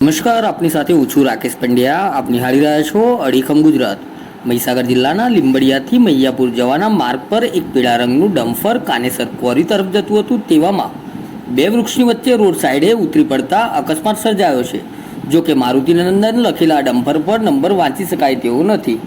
નમસ્કાર, આપની સાથે હું છું રાકેશ પંડ્યા. આપ નિહાળી રહ્યા છો અડીખમ ગુજરાત. મહીસાગર જિલ્લાના લીંબડિયાથી મૈયાપુર જવાના માર્ગ પર એક પીળા રંગનું ડમ્ફર કાનેસર ક્વોરી તરફ જતું હતું. તેવામાં બે વૃક્ષની વચ્ચે રોડ સાઈડે ઉતરી પડતા અકસ્માત સર્જાયો છે. જો કે મારુતિનંદન લખેલા ડમ્ફર પર નંબર વાંચી શકાય તેવો નથી.